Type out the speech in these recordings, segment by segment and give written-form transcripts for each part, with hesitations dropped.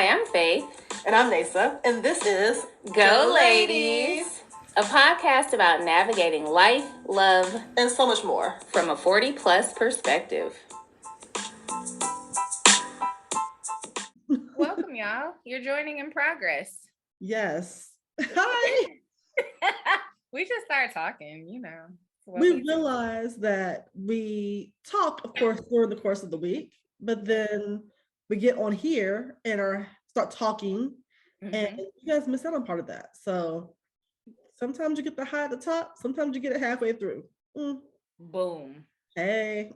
Hi, I'm Faith. And I'm Neysa, and this is Go Ladies, a podcast about navigating life, love, and so much more from a 40-plus perspective. Welcome, y'all. You're joining in progress. Yes. Hi. We just started talking, you know. We realized that we talk, of course, during the course of the week, but then we get on here and start talking, and you guys miss out on part of that. So sometimes you get the high at the top, sometimes you get it halfway through. Boom. Hey.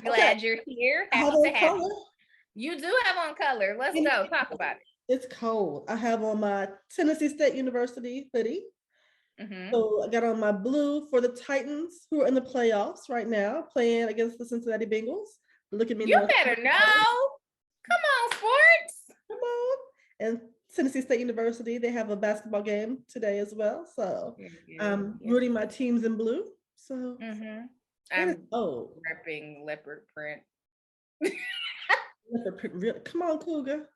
Glad you're here. Happy to have you. You do have on color. Let's go. Talk about it. It's cold. I have on my Tennessee State University hoodie. So I got on my blue for the Titans, who are in the playoffs right now, playing against the Cincinnati Bengals. Look at me. You better know. Come on, sports. Come on. And Tennessee State University, they have a basketball game today as well. So I'm rooting my teams in blue. So I'm repping leopard print. Leopard print, really? Come on, Cougar.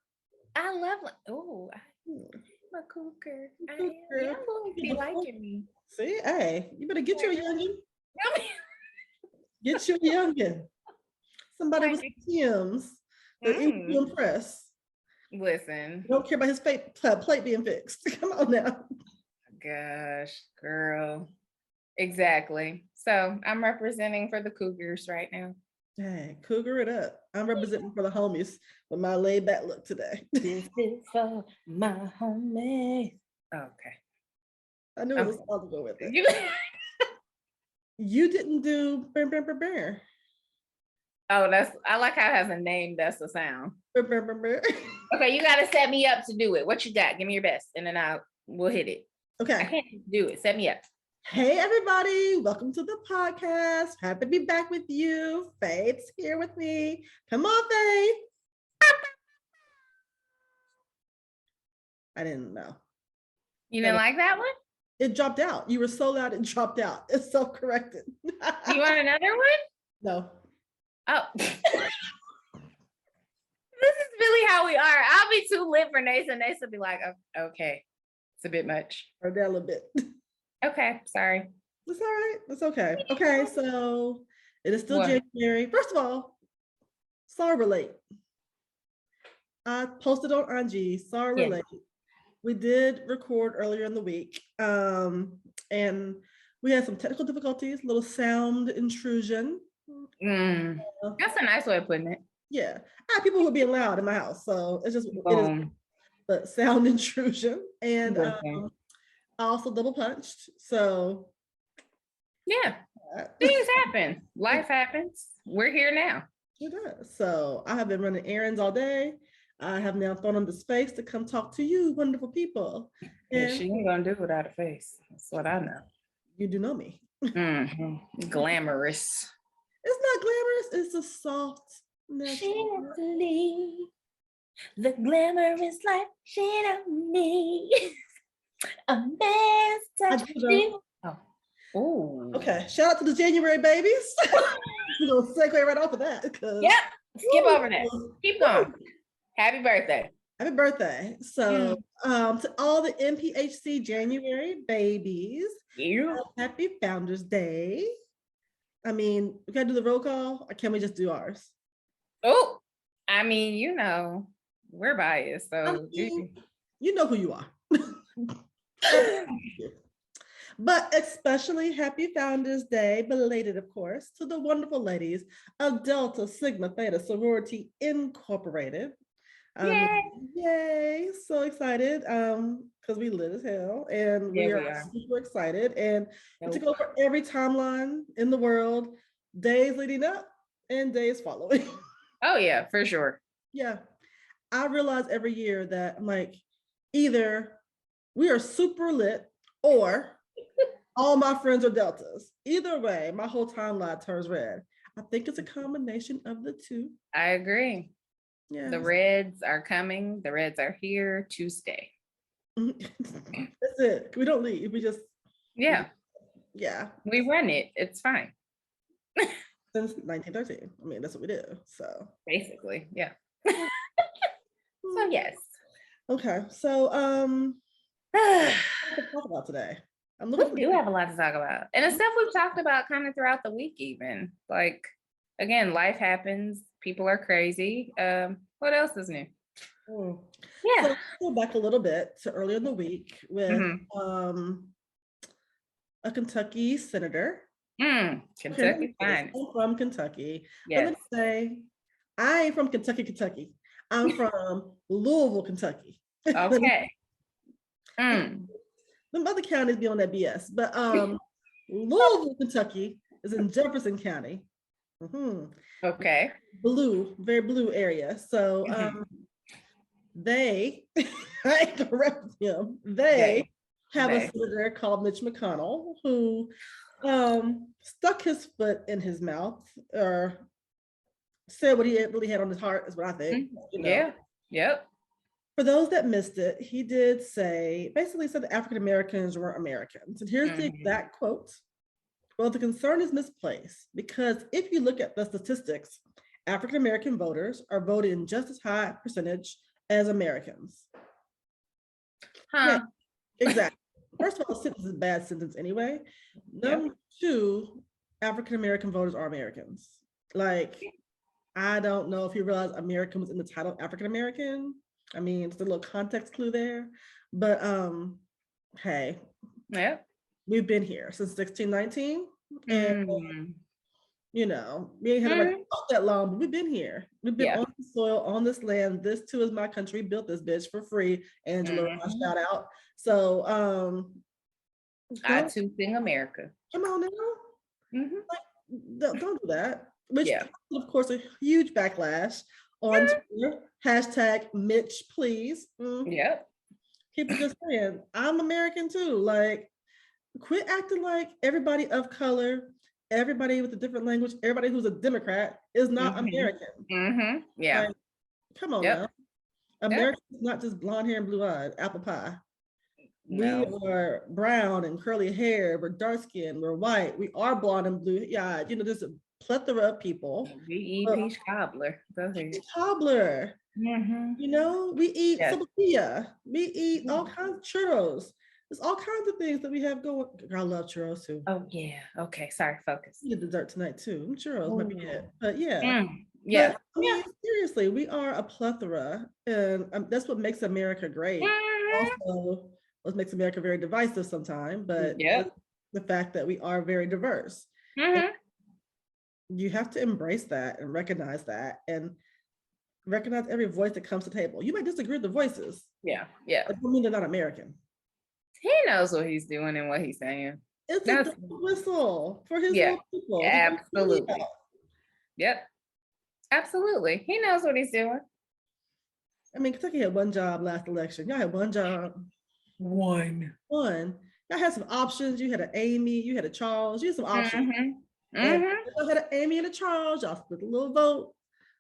I love I'm a cougar. Y'all will be liking me. See, hey, you better get your youngin. Get your youngin. Somebody with Tim's that you impress. Listen. Don't care about his plate being fixed. Come on now. Gosh, girl. Exactly. So I'm representing for the Cougars right now. Hey, cougar it up. I'm representing for the homies with my laid back look today. This is for my homies. Okay. I knew it was all to go with it. You didn't do bear. Oh, I like how it has a name. That's the sound. Bear. Okay, you got to set me up to do it. What you got? Give me your best, and then we'll hit it. Okay. I can't do it. Set me up. Hey, everybody. Welcome to the podcast. Happy to be back with you. Faith's here with me. Come on, Faith. I didn't know. You didn't like that one? It dropped out. You were so loud, it dropped out. It's self-corrected. You want another one? No. Oh. This is really how we are. I'll be too lit for Neysa, and Neysa will be like, oh, okay, it's a bit much. Or down a little bit. Okay, sorry. It's all right. It's okay. Okay, so it is still January. First of all, sorry we're late. I posted on IG, sorry we're late. We did record earlier in the week, and we had some technical difficulties, a little sound intrusion. That's a nice way of putting it. Yeah, I had people who were being loud in my house, so it's just but sound intrusion, and I also double punched. So yeah, things happen. Life happens. We're here now. It does. So I have been running errands all day. I have now thrown on the space to come talk to you, wonderful people. And she ain't gonna do it without a face. That's what I know. You do know me. Glamorous. It's not glamorous. It's a soft. Gently, the glamorous life shine on me. A man's touch. Oh. Okay. Shout out to the January babies. We're gonna segue right off of that. Yep. Skip over that. Keep going. Happy birthday. Happy birthday. So to all the NPHC January babies, happy Founders Day. I mean, we gotta do the roll call, or can we just do ours? Oh, I mean, you know, we're biased, so you know who you are. But especially happy Founders Day, belated, of course, to the wonderful ladies of Delta Sigma Theta Sorority Incorporated. Yay! So excited because we lit as hell, and we are super excited. And we took over every timeline in the world, days leading up and days following. Oh yeah, for sure. Yeah, I realize every year that I'm like, either we are super lit or all my friends are Deltas. Either way, my whole timeline turns red. I think it's a combination of the two. I agree. Yeah. The Reds are coming. The Reds are here to stay. That's it. We don't leave. We just yeah. We run it. It's fine. Since 1913. I mean, that's what we do. So basically, yeah. So yes. Okay, so what to talk about today? I'm looking We do have a lot to talk about. And it's stuff we've talked about kind of throughout the week even. Like, again, life happens. People are crazy. What else is new? for. Yeah. So let's go back a little bit to earlier in the week with a Kentucky senator. Kentucky, fine. I'm from Kentucky. But Yes. let me say, I ain't from Kentucky. I'm from Louisville, Kentucky. Okay. The other counties be on that BS, but Louisville, Kentucky is in Jefferson County. Okay. Blue, very blue area. So they, I correct him, they have a senator called Mitch McConnell who stuck his foot in his mouth or said what he really had on his heart, is what I think. You know. Yeah. Yep. For those that missed it, he did say, basically said that African Americans were Americans. And here's the exact quote. Well, the concern is misplaced because if you look at the statistics, African American voters are voting in just as high percentage as Americans. Huh. Yeah, exactly. First of all, sentence is a bad sentence anyway. Number two, African American voters are Americans. Like, I don't know if you realize American was in the title African American. I mean, it's a little context clue there, but hey, we've been here since 1619, and you know, we ain't had like that long, but we've been here. We've been on the soil, on this land. This too is my country. Built this bitch for free. Angela, shout out. So, I too sing America. Come on now. Like, don't do that. Which, of course, a huge backlash on Twitter. Hashtag Mitch, please. People just saying, I'm American too. Like, quit acting like everybody of color, everybody with a different language, everybody who's a Democrat is not American. Yeah. Like, come on now. America is not just blonde hair and blue eyes, apple pie. No. We are brown and curly hair. We're dark skinned. We're white. We are blonde and blue. Yeah, you know, there's a plethora of people. We eat peach cobbler. Go ahead. Peach cobbler. You know, we eat sabapilla. We eat all kinds of churros. There's all kinds of things that we have going. I love churros too. Oh yeah. Okay. Sorry. Focus. We get dessert tonight too. Churros might be it. But yeah. Yeah. But, I mean, seriously, we are a plethora, and that's what makes America great. Also, what makes America very divisive sometimes, but the fact that we are very diverse. You have to embrace that and recognize that, and recognize every voice that comes to the table. You might disagree with the voices. Yeah. That don't mean they're not American. He knows what he's doing and what he's saying. It's a whistle for his people. Absolutely. Yep. Absolutely. He knows what he's doing. I mean, Kentucky had one job last election. Y'all had one job. One. Y'all had some options. You had an Amy, you had a Charles, you had some options. You had an Amy and a Charles. Y'all split a little vote.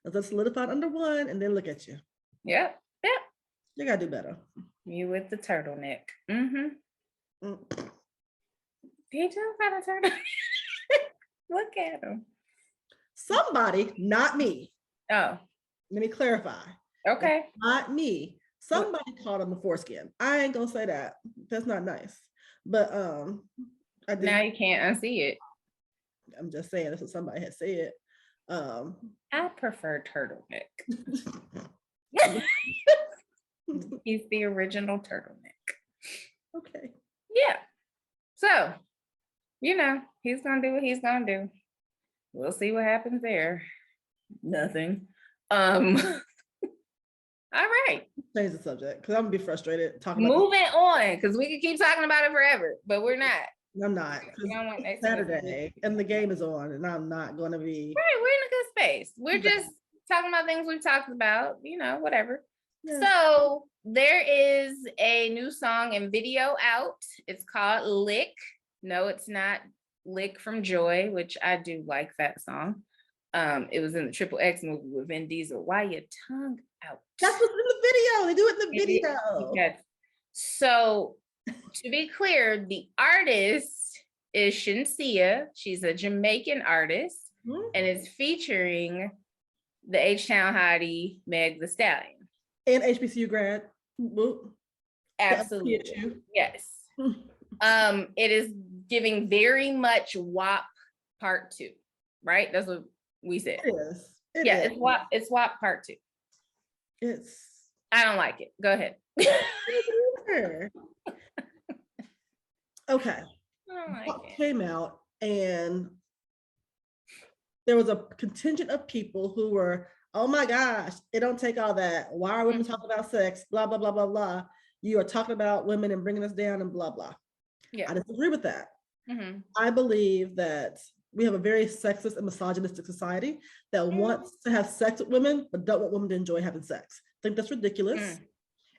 Let's solidify under one, and then look at you. Yep. You gotta do better. You with the turtleneck. He just got a turtleneck. Look at him. Somebody, not me. Oh. Let me clarify. Okay. Not me. Somebody called him a foreskin. I ain't gonna say that. That's not nice. But I did. Now you can't unsee it. I'm just saying that's what somebody had said. I prefer turtleneck. He's the original turtleneck. Okay. Yeah. So, you know, he's gonna do what he's gonna do. We'll see what happens there. Nothing. All right. Change the subject because I'm gonna be frustrated talking about moving on, because we can keep talking about it forever, but we're not. I'm not. It's Saturday and the game is on, and I'm not going to be. Right, we're in a good space. We're just talking about things we've talked about, you know, whatever. Yeah. So there is a new song and video out. It's called Lick. No, it's not Lick from Joy, which I do like that song. It was in the Triple X movie with Vin Diesel. Why your tongue out? That's what's in the video. They do it in the video. Yes. So to be clear, the artist is Shinsia. She's a Jamaican artist and is featuring the H-Town hottie, Meg the Stallion. And HBCU grad. Absolutely. Yes. It is giving very much WAP part 2, right? That's what we said. It is. It's WAP part 2. I don't like it. Go ahead. Okay. Came out and there was a contingent of people who were, oh my gosh, it don't take all that. Why are women talking about sex? Blah, blah, blah, blah, blah. You are talking about women and bringing us down and blah, blah. Yeah. I disagree with that. I believe that we have a very sexist and misogynistic society that wants to have sex with women, but don't want women to enjoy having sex. I think that's ridiculous.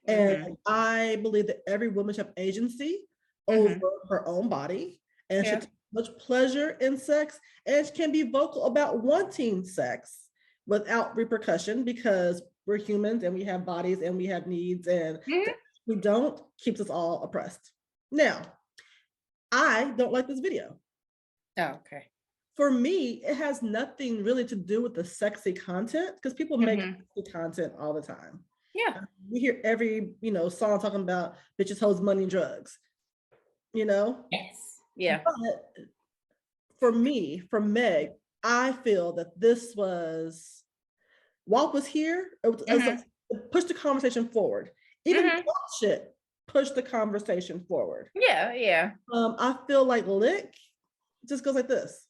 And I believe that every woman should have agency over her own body and should take much pleasure in sex and can be vocal about wanting sex without repercussion, because we're humans and we have bodies and we have needs, and we don't keeps us all oppressed. Now, I don't like this video. Oh, okay. For me, it has nothing really to do with the sexy content, because people make sexy content all the time. Yeah. We hear every, song talking about bitches, hoes, money, and drugs, Yes. Yeah. But for me, for Meg, I feel that this was, WAP was here, it pushed the conversation forward. Even shit pushed the conversation forward. Yeah, yeah. I feel like Lick just goes like this.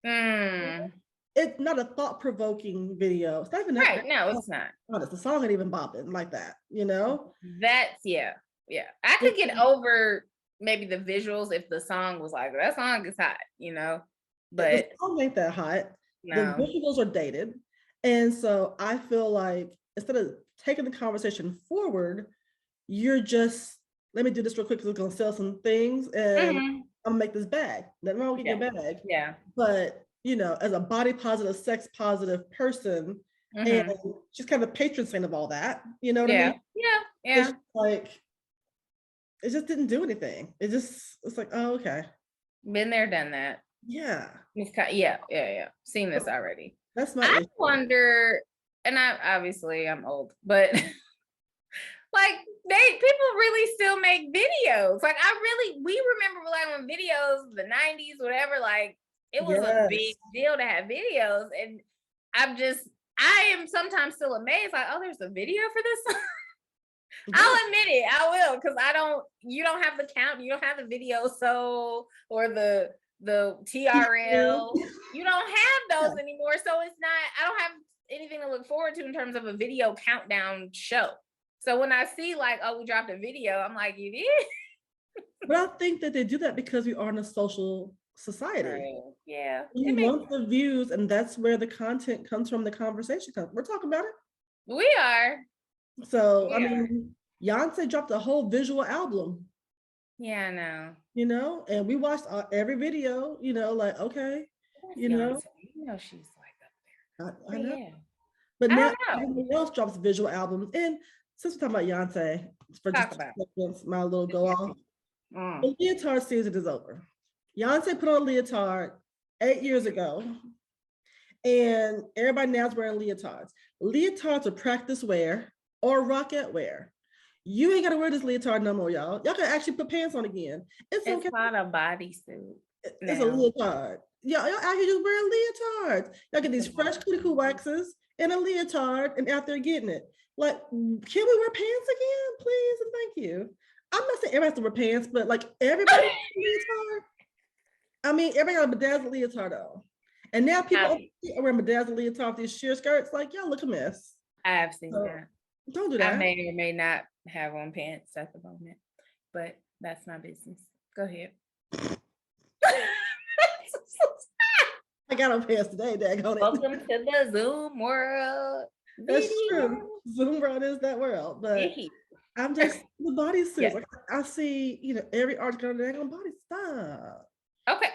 It's not a thought-provoking video. It's not even right. No, it's not. Honest, the song ain't even bopping like that, That's yeah. I could get over maybe the visuals if the song was like, that song is hot, but the song ain't that hot. No. The visuals are dated. And so I feel like instead of taking the conversation forward, you're just, let me do this real quick because it's gonna sell some things and I'm gonna make this bag. Nothing wrong with getting a bag. Yeah. But as a body positive, sex positive person, and she's kind of patron saint of all that, you know what I mean? Yeah. It's like, it just didn't do anything. It's like, oh, okay. Been there, done that. Yeah. Yeah. Seen this already. That's my issue. Wonder, and I'm old, but like people really still make videos. Like we remember like when videos, the 90s, whatever, like it was a big deal to have videos. And I am sometimes still amazed, like, oh, there's a video for this. I'll admit it, I will, because you don't have the count, you don't have the video, or the TRL, you don't have those anymore. So I don't have anything to look forward to in terms of a video countdown show. So when I see like, oh, we dropped a video, I'm like, you did? But I think that they do that because we are in a social society. Right. Yeah. You want the views, and that's where the content comes from, the conversation comes. We're talking about it. We are. So, I mean, Beyonce dropped a whole visual album. Yeah, I know. And we watched every video, like, okay, she's like up there. I know. Yeah. But now everyone else drops visual albums. And since we're talking about Beyonce, for just seconds, my little go off, the leotard season is over. Beyonce put on a leotard 8 years ago, and everybody now is wearing leotards. Leotards are practice wear or rocket wear. You ain't got to wear this leotard no more, y'all. Y'all can actually put pants on again. It's okay. Not a bodysuit. It's a leotard. Y'all out here just wearing leotards. Y'all get these fresh cuticle waxes and a leotard, and out there getting it. Like, can we wear pants again, please? And thank you. I'm not saying everybody has to wear pants, but like everybody leotard. I mean, everybody got a bedazzled leotard on. And now people are wearing bedazzled leotard, these sheer skirts. Like, y'all look a mess. I have seen that. Don't do that. I may or may not have on pants at the moment, but that's my business. Go ahead. I got on pants today, daggone it. Welcome to the Zoom world. That's true. Zoom world is that world, but I'm just the bodysuit. Yes. Like, I see, every article they're on body stuff. Okay,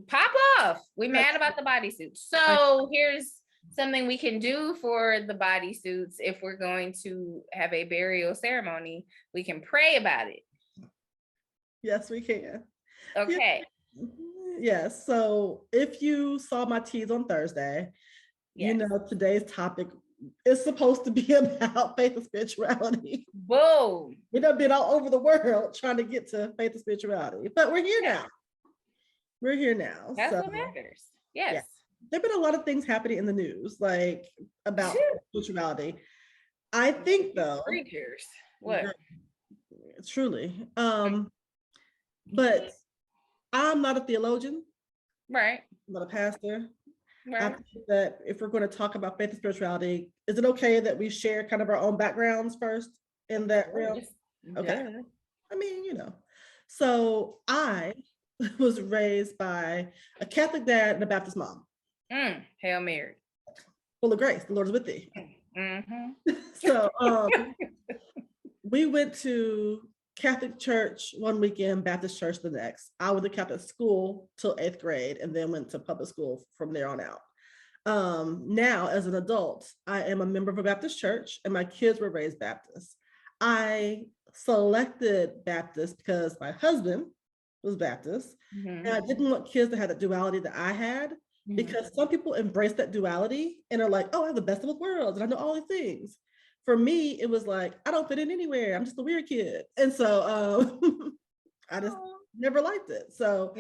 pop off. We mad about the bodysuit. So here's something we can do for the bodysuits. If we're going to have a burial ceremony, we can pray about it. Yes, we can. Okay. Yes. So if you saw my teas on Thursday, You know, today's topic is supposed to be about faith and spirituality. Whoa. We done been all over the world trying to get to faith and spirituality, but we're here now. We're here now. That's what matters. Yes. Yeah. There've been a lot of things happening in the news, like about spirituality. I think though. Preachers. What? Truly. But I'm not a theologian. Right. I'm not a pastor. Right. I think that if we're going to talk about faith and spirituality, is it okay that we share kind of our own backgrounds first in that realm? Okay. Yeah. I mean, you know. So I was raised by a Catholic dad and a Baptist mom. Hail Mary. Full of grace. The Lord is with thee. Mm-hmm. So we went to Catholic church one weekend, Baptist church the next. I went to Catholic school till 8th grade and then went to public school from there on out. Now, as an adult, I am a member of a Baptist church and my kids were raised Baptist. I selected Baptist because my husband was Baptist, and I didn't want kids to have the duality that I had, because some people embrace that duality and are like, oh, I have the best of both worlds and I know all these things. For me, it was like, I don't fit in anywhere. I'm just a weird kid. And so I just never liked it. So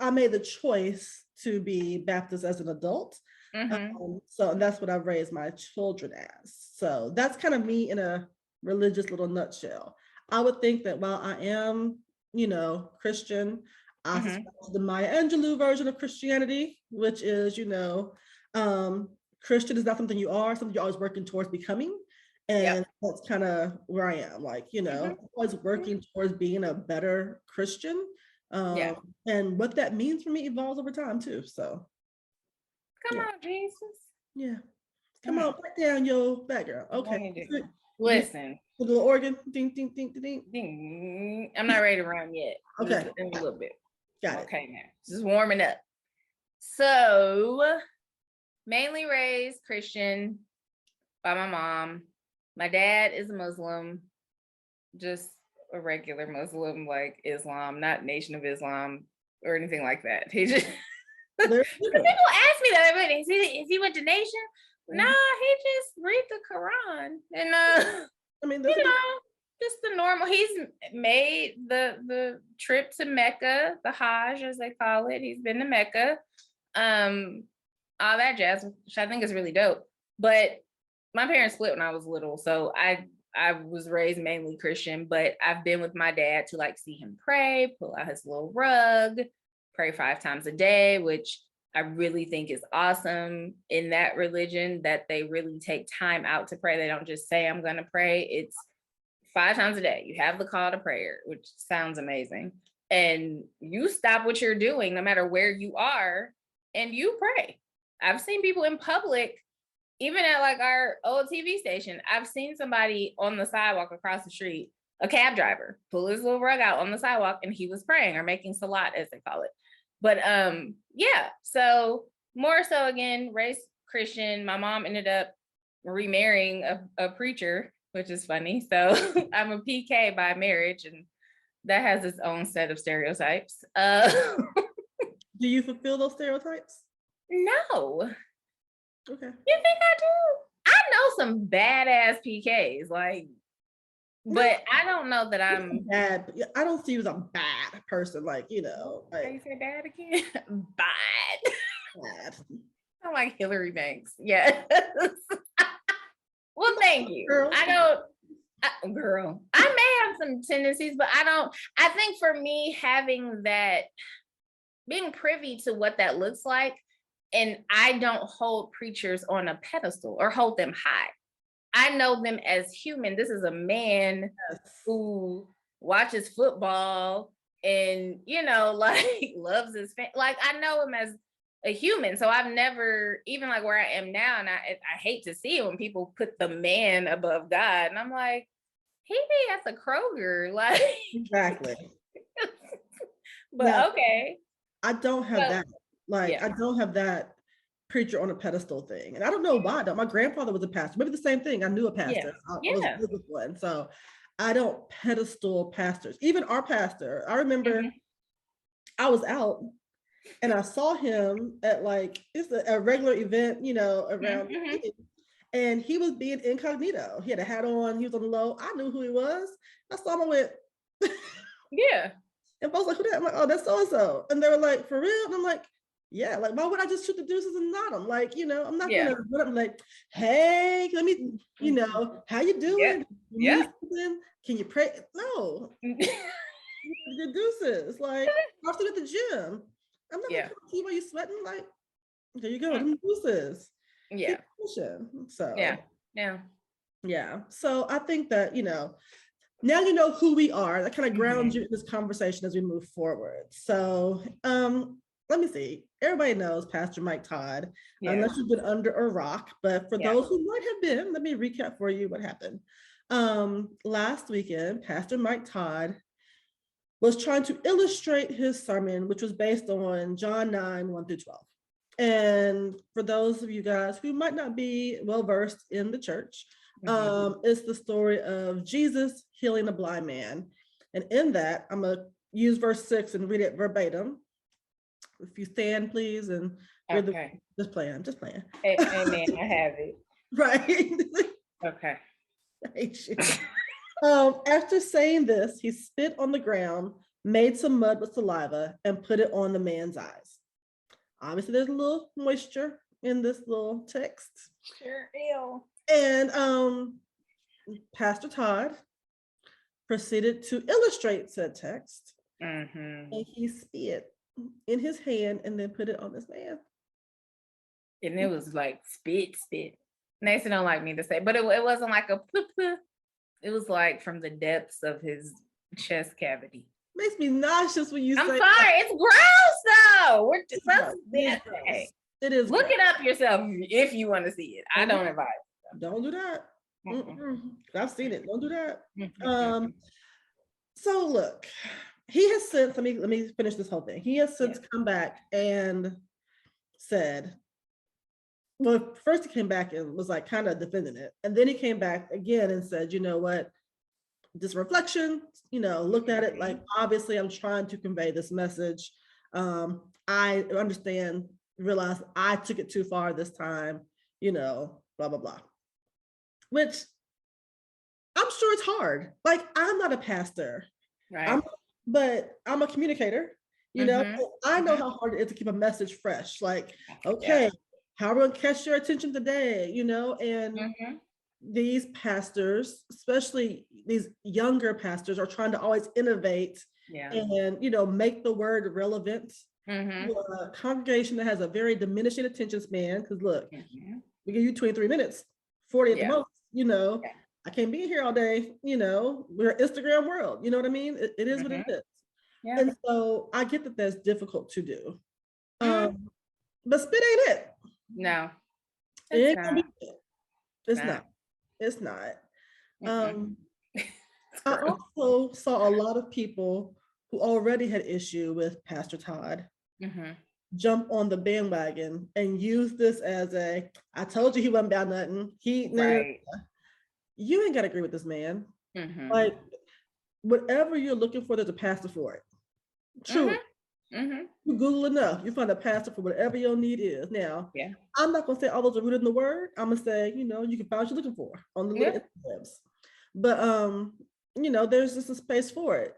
I made the choice to be Baptist as an adult. So that's what I've raised my children as. So that's kind of me in a religious little nutshell. I would think that while I am, you know, Christian, I subscribe to the Maya Angelou version of Christianity, which is, you know, Christian is not something you are, something you're always working towards becoming. And that's kind of where I am, like, you know, always working towards being a better Christian. And what that means for me evolves over time too. So come on, Jesus. Yeah. Come on, put down your background. Okay. Listen. The little organ. Ding, ding, ding, ding, ding. I'm not ready to run yet. Okay. In a little bit. Got it. Okay, now. Just warming up. So mainly raised Christian by my mom. My dad is a Muslim, just a regular Muslim, like Islam, not Nation of Islam or anything like that. He just people ask me that, but is he went to Nation? Nah, he just read the Quran. And I mean, you know, just the normal. He's made the trip to Mecca, the Hajj as they call it. He's been to Mecca. All that jazz, which I think is really dope. But my parents split when I was little, so I was raised mainly Christian, but I've been with my dad to like see him pray, pull out his little rug, pray 5 times a day, which I really think is awesome in that religion, that they really take time out to pray. They don't just say, I'm going to pray. It's 5 times a day. You have the call to prayer, which sounds amazing. And you stop what you're doing, no matter where you are, and you pray. I've seen people in public, even at like our old TV station, I've seen somebody on the sidewalk across the street, a cab driver, pull his little rug out on the sidewalk, and he was praying or making salat, as they call it. But yeah, so more so again, raised Christian. My mom ended up remarrying a preacher, which is funny. So I'm a PK by marriage, and that has its own set of stereotypes. Do you fulfill those stereotypes? No. Okay. You think I do? I know some badass PKs, like, but I don't know that I'm bad. I don't see you as a bad person, like, you know. Like, can you say bad again? Bad. Bad. I'm like Hillary Banks. Yes. Well, thank you. Girl. Girl, I may have some tendencies, but I think for me, having that, being privy to what that looks like, and I don't hold preachers on a pedestal or hold them high. I know them as human. This is a man who watches football and, you know, like loves his family. Like, I know him as a human. So I've never, even like where I am now, and I hate to see it when people put the man above God. And I'm like, he be at the Kroger. Like, exactly. But yeah. Okay. I don't have that. Like, yeah. I don't have that preacher on a pedestal thing. And I don't know why though. My grandfather was a pastor. Maybe the same thing. I knew a pastor. Yeah. I was with one. So I don't pedestal pastors. Even our pastor. I remember I was out And I saw him at like, it's a regular event, around, and he was being incognito. He had a hat on, he was on the low. I knew who he was. I saw him, I went, yeah. And folks like, who that? I'm like, oh, that's so-and-so. And they were like, for real? And I'm like, yeah, like, why would I just shoot the deuces and not them? Like, I'm not gonna run up like, hey, let me, how you doing? Yeah. Can you pray? No. The deuces. Like, I'll sit at the gym. I'm not gonna come to you while you're sweating. Like, there you go, them deuces. Yeah. So yeah. So I think that, now you know who we are. That kind of grounds you in this conversation as we move forward. So let me see. Everybody knows Pastor Mike Todd, unless you've been under a rock. But for those who might have been, let me recap for you what happened. Last weekend, Pastor Mike Todd was trying to illustrate his sermon, which was based on John 9, 1-12. And for those of you guys who might not be well-versed in the church, it's the story of Jesus healing a blind man. And in that, I'm going to use verse 6 and read it verbatim. If you stand, please, and just playing. Amen. I have it. Right. Okay. I hate you. After saying this, he spit on the ground, made some mud with saliva, and put it on the man's eyes. Obviously, there's a little moisture in this little text. Sure is. And Pastor Todd proceeded to illustrate said text. And he spit in his hand and then put it on this man. And it was like spit. Neysa don't like me to say, but it wasn't like a poop. It was like from the depths of his chest cavity. Makes me nauseous when you say. I'm sorry, it's gross though. We're just it is. Look it up yourself if you want to see it. I don't advise. Don't do that. I've seen it. Don't do that. So look, he has since, let me finish this whole thing. He has since come back and said, well, first he came back and was like kind of defending it. And then he came back again and said, you know what, this reflection, looked at it like, obviously I'm trying to convey this message. I understand, realize I took it too far this time, blah, blah, blah. Which I'm sure it's hard. Like, I'm not a pastor, right? But I'm a communicator, I know how hard it is to keep a message fresh. Like, okay, how are we going to catch your attention today? And these pastors, especially these younger pastors, are trying to always innovate and, make the word relevant to a congregation that has a very diminishing attention span. Because look, we give you 23 minutes, 40 at the most, I can't be here all day, we're an Instagram world, you know what I mean? It is what it is. Yeah. And so I get that that's difficult to do. But spit ain't it. No. It's not. It's not. I also saw a lot of people who already had issue with Pastor Todd jump on the bandwagon and use this as I told you he wasn't about nothing. You ain't got to agree with this man. Like, whatever you're looking for, there's a pastor for it. True. You Google enough, you find a pastor for whatever your need is. Now, I'm not gonna say all those are rooted in the word. I'm gonna say, you can find what you're looking for on the little Instagrams. But there's just a space for it.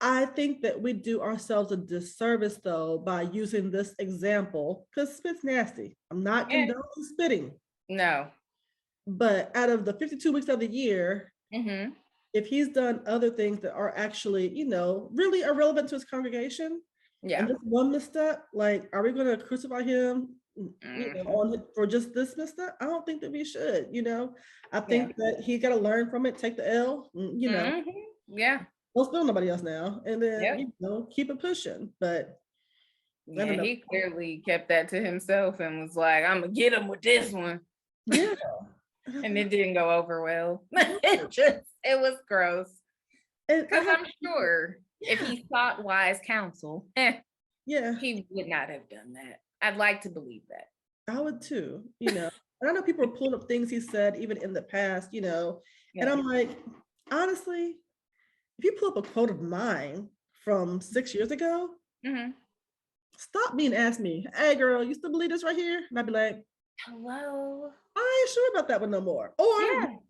I think that we do ourselves a disservice though by using this example, because spit's nasty. I'm not condoning spitting. No. But out of the 52 weeks of the year, if he's done other things that are actually, really irrelevant to his congregation, and this one misstep, like, are we going to crucify him for just this misstep? I don't think that we should. I think that he's got to learn from it, take the L. Don't spill nobody else now, and then keep it pushing. But he clearly kept that to himself and was like, "I'm gonna get him with this one." Yeah. And it didn't go over well. It was gross. Because I'm sure if he sought wise counsel, he would not have done that. I'd like to believe that. I would too, And I know people are pulling up things he said even in the past, and I'm like, honestly, if you pull up a quote of mine from 6 years ago, stop being asked me, hey girl, you still believe this right here? And I'd be like, hello. I ain't sure about that one no more. Or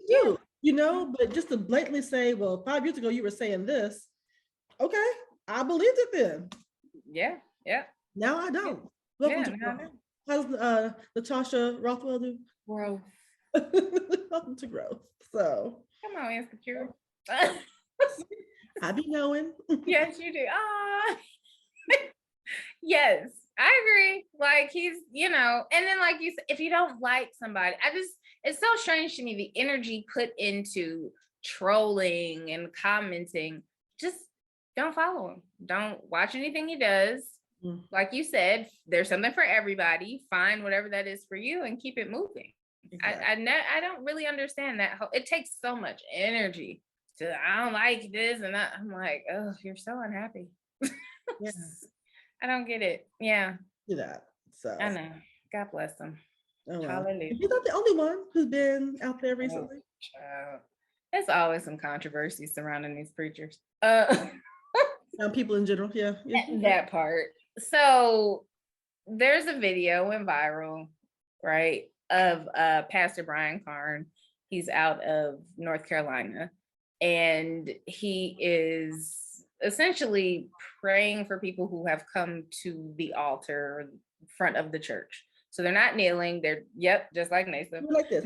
Yeah, you do, but just to blatantly say, well, 5 years ago you were saying this. Okay, I believed it then. yeah, yeah. Now I don't. Yeah, Welcome to growth. How's Natasha Rothwell do? growth. Welcome to growth. So Come on, insecure. I be knowing. Yes, you do. Ah. Yes, I agree. Like he's, and then like you said, if you don't like somebody, it's so strange to me the energy put into trolling and commenting. Just don't follow him. Don't watch anything he does. Like you said, there's something for everybody. Find whatever that is for you and keep it moving. Exactly. I don't really understand that. It takes so much energy to, I don't like this and that. I'm like, oh, you're so unhappy. Yeah. I don't get it. Yeah. Do that. So I know. God bless them. Oh, well. Hallelujah. He's not the only one who's been out there recently. There's always some controversy surrounding these preachers. People in general, yeah. That part. So there's a video went viral, right, of Pastor Brian Carn. He's out of North Carolina, and he is essentially praying for people who have come to the altar front of the church. So they're not kneeling, they're just like Neysa. Like this.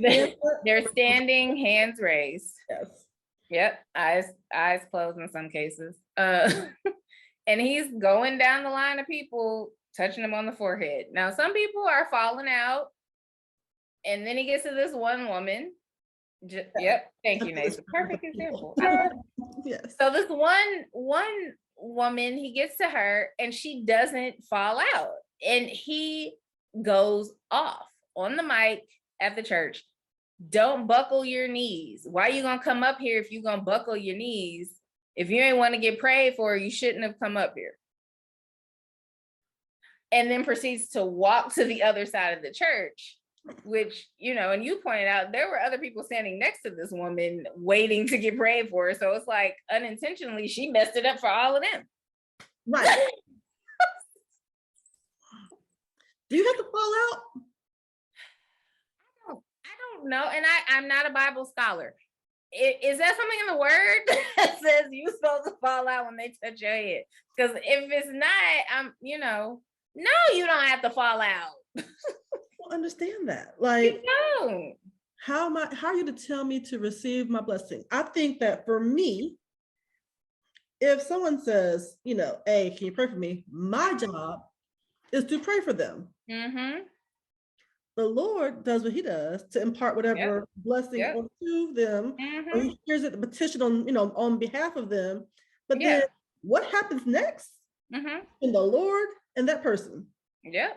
They're standing, hands raised. Yes. Yep, eyes closed in some cases. And he's going down the line of people, touching them on the forehead. Now, some people are falling out, and then he gets to this one woman. Yep, thank you, Neysa. Perfect example. Yes. So this one woman, he gets to her, and she doesn't fall out, and he goes off on the mic at the church. Don't buckle your knees. Why are you gonna come up here if you're gonna buckle your knees? If you ain't want to get prayed for, you shouldn't have come up here. And then proceeds to walk to the other side of the church, which, and you pointed out, there were other people standing next to this woman waiting to get prayed for. So it's like unintentionally, she messed it up for all of them. Right. Do you have to fall out? I don't know. And I'm not a Bible scholar. Is that something in the word that says you're supposed to fall out when they touch your head? Because if it's not, no, you don't have to fall out. I don't understand that. Like, you how are you to tell me to receive my blessing? I think that for me, if someone says, hey, can you pray for me? My job is to pray for them. Mm-hmm. The Lord does what he does to impart whatever blessing onto them. Mm-hmm. Or he hears it, the petition on behalf of them. But then what happens next? Mm-hmm. In the Lord and that person. Yeah.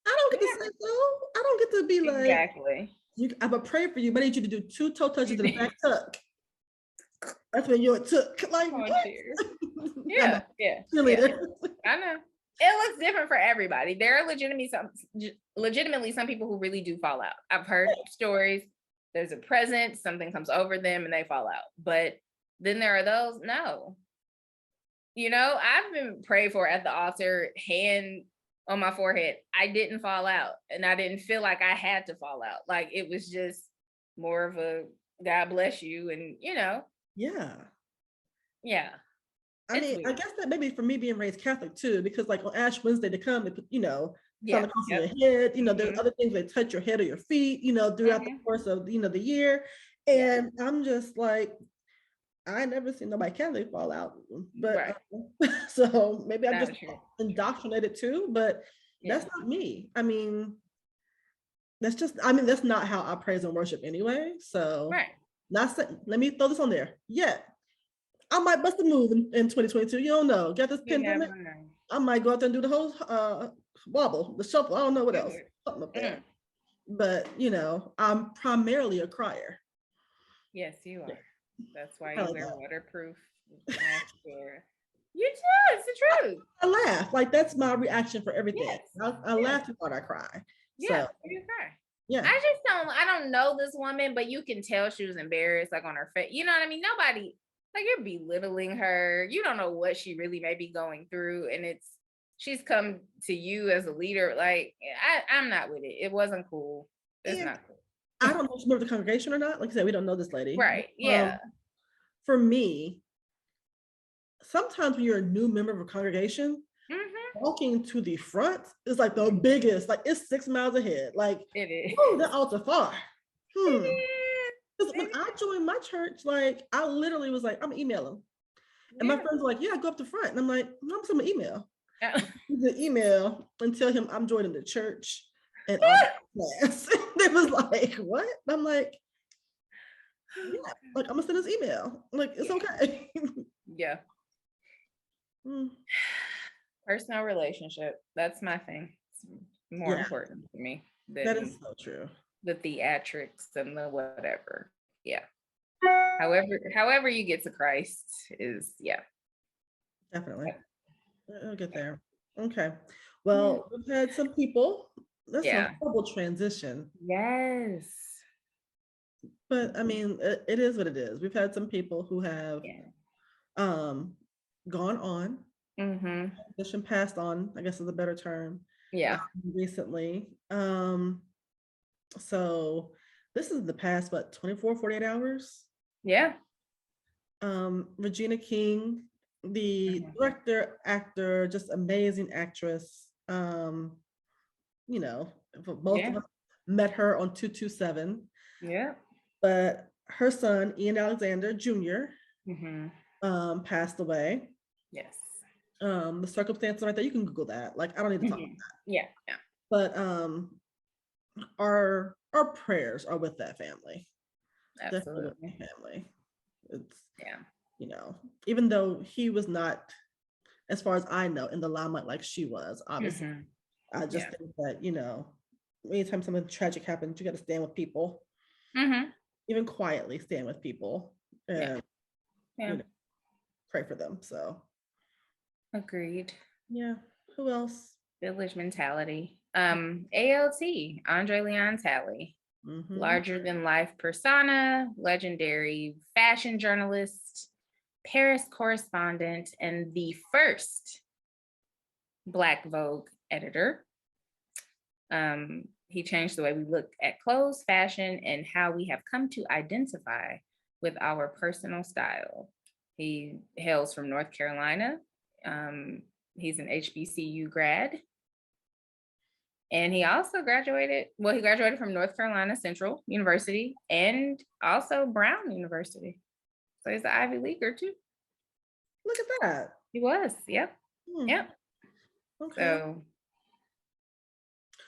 I don't get to say so. I don't get to be like, exactly. I'm gonna pray for you, but I need you to do 2 toe touches in the back tuck. That's when you're took. Like, yeah. I know. It looks different for everybody. There are legitimately some people who really do fall out. I've heard stories. There's a presence, something comes over them and they fall out. But then there are those, no. I've been prayed for at the altar, hand on my forehead. I didn't fall out, and I didn't feel like I had to fall out. Like, it was just more of a God bless you, and Yeah. I mean, weird. I guess that maybe for me being raised Catholic too, because like on Ash Wednesday to come, they put, across your head, there's other things, they touch your head or your feet, throughout the course of, the year. And I'm just like, I never seen nobody Catholic fall out, but so maybe I'm just indoctrinated too, but that's not me. I mean, that's not how I praise and worship anyway. So let me throw this on there. Yeah. I might bust a move in 2022. You don't know. Got this pandemic. I might go out there and do the whole wobble, the shuffle. I don't know what else. Something up there. But I'm primarily a crier. Yes, you are. That's why you wear waterproof. You do. It's the truth. I laugh. Like, that's my reaction for everything. Yes. I laugh too hard. I cry. Yeah, you cry. Yeah. I don't know this woman, but you can tell she was embarrassed, like on her face. You know what I mean? Nobody. Like, you're belittling her. You don't know what she really may be going through. And she's come to you as a leader. Like, I'm not with it. It wasn't cool. It's not cool. I don't know if she's member of the congregation or not. Like I said, we don't know this lady. Right. Yeah. For me, sometimes when you're a new member of a congregation, walking to the front is like the biggest, like it's 6 miles ahead. Like, it is. Oh, the altar far. Because when I joined my church, like I literally was like, I'm emailing. And my friends were like, yeah, go up the front. And I'm like, no, I'm sending an email. The email and tell him I'm joining the church and class. They was like, what? And I'm like, yeah, like I'm gonna send this email. Like, it's okay. Yeah. Personal relationship. That's my thing. It's more important to me. That is so true. The theatrics and the whatever. Yeah. However you get to Christ is, definitely. I'll get there. Okay. Well, we've had some people. That's a double transition. Yes. But I mean, it is what it is. We've had some people who have gone on. Transition passed on, I guess is a better term. Recently. So this is the past, 24, 48 hours? Yeah. Regina King, the director, actor, just amazing actress. You know, both of us met her on 227. Yeah. But her son, Ian Alexander Jr., passed away. Yes. The circumstances right there, you can Google that. Like, I don't need to talk about that. Yeah. But our prayers are with that family. Absolutely. Definitely with the family. It's you know, even though he was not, as far as I know, in the limelight like she was, obviously. I just think that, you know, anytime something tragic happens, you got to stand with people. Even quietly stand with people and you know, pray for them. So agreed. Yeah. Who else? Village mentality. ALT, Andre Leon Talley. Larger than life persona, legendary fashion journalist, Paris correspondent, and the first Black Vogue editor. He changed the way we look at clothes, fashion, and how we have come to identify with our personal style. He hails from North Carolina. He's an HBCU grad. And he also graduated from North Carolina Central University and also Brown University. So he's an Ivy Leaguer too. Look at that. He was, yep. Okay. So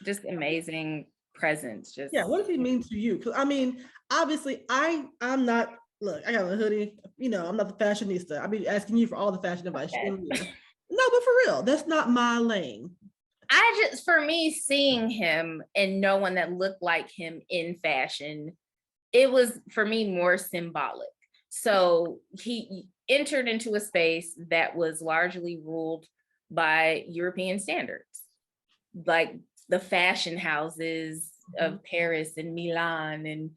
just amazing presence. What does he mean to you? Because I mean, obviously I'm not, look, I got a hoodie, you know, I'm not the fashionista. I'll be asking you for all the fashion advice. No, but for real, that's not my lane. For me, seeing him and no one that looked like him in fashion, it was for me more symbolic. So he entered into a space that was largely ruled by European standards, like the fashion houses of Paris and Milan and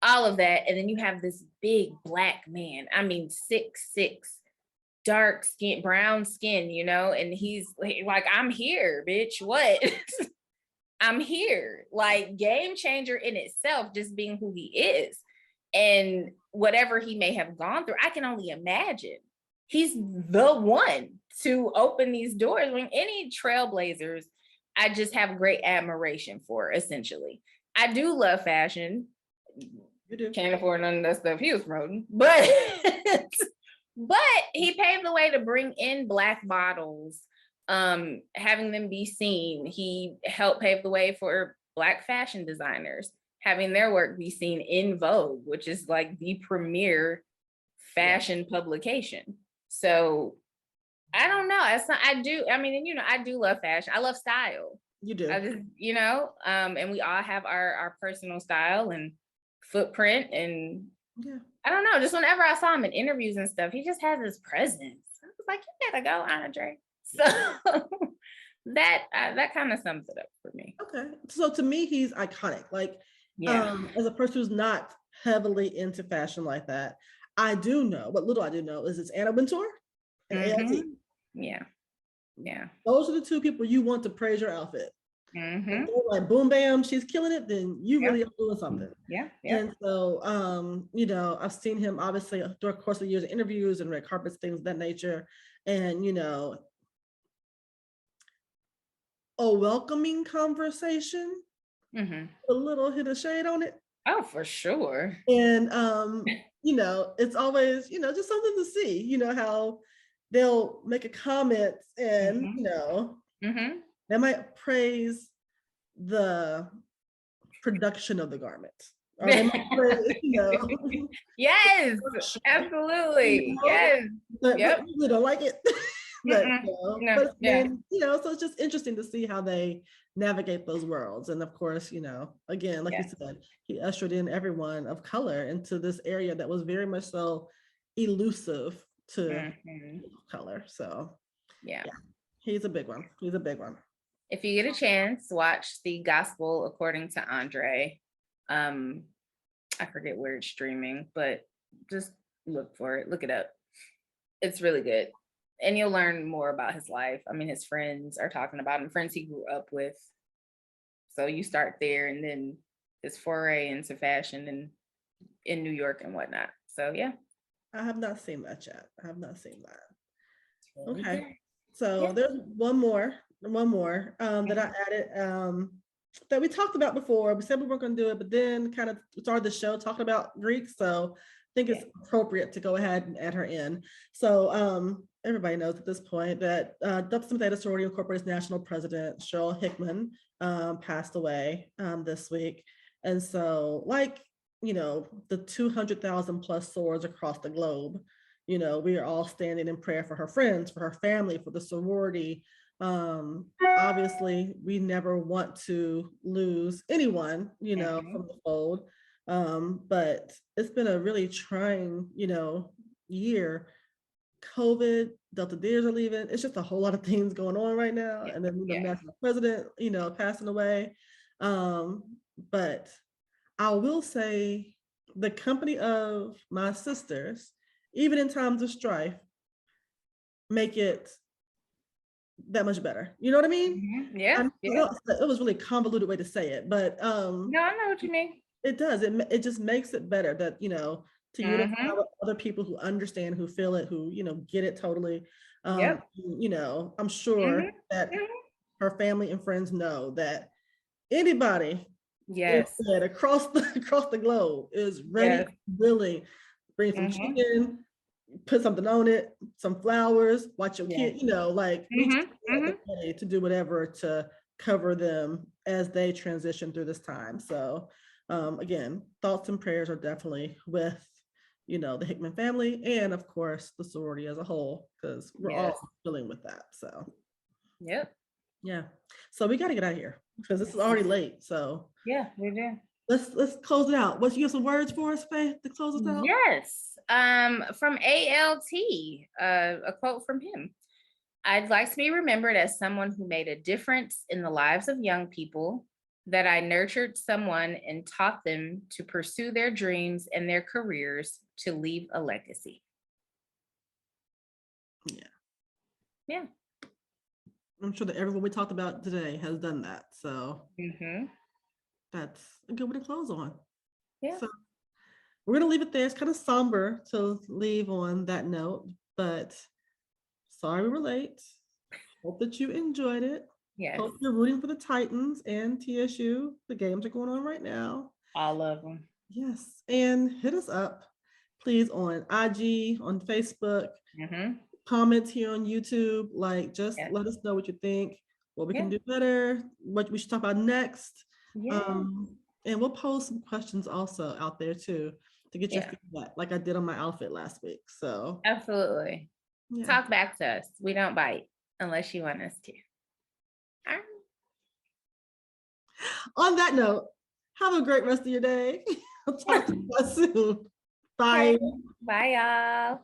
all of that. And then you have this big Black man, I mean, 6'6", dark skin, brown skin, you know, and he's like, I'm here, bitch, what? I'm here. Like, game changer in itself, just being who he is. And whatever he may have gone through, I can only imagine. He's the one to open these doors. When any trailblazers, I just have great admiration for, essentially. I do love fashion. You do. Can't afford none of that stuff he was promoting, but he paved the way to bring in Black bottles, having them be seen. He helped pave the way for Black fashion designers, having their work be seen in Vogue, which is like the premier fashion publication. So I don't know. I do love fashion. I love style. You do. I just, you know, and we all have our personal style and footprint, and I don't know, just whenever I saw him in interviews and stuff, he just has this presence. I was like, you gotta go, Andre. So that kind of sums it up for me. Okay. So to me, he's iconic. Like, as a person who's not heavily into fashion like that, I do know, what little I do know is it's Anna Wintour and ALT. Yeah. Yeah. Those are the two people you want to praise your outfit. Mm-hmm. Like boom, bam, she's killing it, then you Yeah. really are doing something. Yeah. And so, you know, I've seen him obviously during the course of the years, interviews and red carpets, things of that nature. And, you know, a welcoming conversation, Mm-hmm. a little hit of shade on it. Oh, for sure. And, you know, it's always, you know, just something to see, you know, how they'll make a comment and, Mm-hmm. you know, Mm-hmm. they might praise the production of the garment. Or they might praise, you know. Yes, You absolutely. know, Yes. but Yep. we don't like it. But, Mm-mm. you know, No. but Yeah. then, you know, so it's just interesting to see how they navigate those worlds. And of course, you know, again, like you said, he ushered in everyone of color into this area that was very much so elusive to color. So Yeah. He's a big one. He's a big one. If you get a chance, watch the Gospel According to Andre. I forget where it's streaming, but just look for it. Look it up. It's really good. And you'll learn more about his life. I mean, his friends are talking about him, friends he grew up with. So you start there, and then his foray into fashion and in New York and whatnot. So yeah. I have not seen that yet. I have not seen that. Really Okay. good. So there's one more that I added that we talked about before. We said we weren't going to do it, but then kind of started the show talking about Greek. So I think it's appropriate to go ahead and add her in. So everybody knows at this point that Delta Sigma Theta Sorority Incorporated's national president, Cheryl Hickman, passed away this week. And so, like, you know, the 200,000 plus sorors across the globe, you know, we are all standing in prayer for her friends, for her family, for the sorority. Obviously, we never want to lose anyone, you know, from the fold. But it's been a really trying, you know, year. COVID, Delta Deers are leaving. It's just a whole lot of things going on right now. And then the national president, you know, passing away. But I will say the company of my sisters, even in times of strife, make it that much better. You know what I mean? Yeah. It was really a convoluted way to say it, but no, I know what you mean. It does. It just makes it better that, you know, to unify with other people who understand, who feel it, who, you know, get it totally. You know, I'm sure that her family and friends know that anybody across the globe is ready, willing, bring some chicken, put something on it, some flowers, watch your kid, you know, like reach to do whatever to cover them as they transition through this time. So again, thoughts and prayers are definitely with, you know, the Hickman family and of course the sorority as a whole, because we're all dealing with that. So yeah. So we got to get out of here because this is already late. So yeah, we do. Let's close it out. You have some words for us, Faith, to close us out? Yes. From ALT, a quote from him. I'd like to be remembered as someone who made a difference in the lives of young people, that I nurtured someone and taught them to pursue their dreams and their careers to leave a legacy. Yeah. I'm sure that everyone we talked about today has done that. So that's a good way to close on. Yeah. So we're going to leave it there. It's kind of somber to leave on that note, but sorry we were late. Hope that you enjoyed it. Yes. Hope you're rooting for the Titans and TSU. The games are going on right now. All of them. Yes. And hit us up, please, on IG, on Facebook, comments here on YouTube. Like, just let us know what you think, what we can do better, what we should talk about next. And we'll post some questions also out there too to get your feedback, like I did on my outfit last week. So absolutely. Talk back to us. We don't bite unless you want us to. On that note, have a great rest of your day. I'll talk to you guys soon. Bye. Bye, y'all.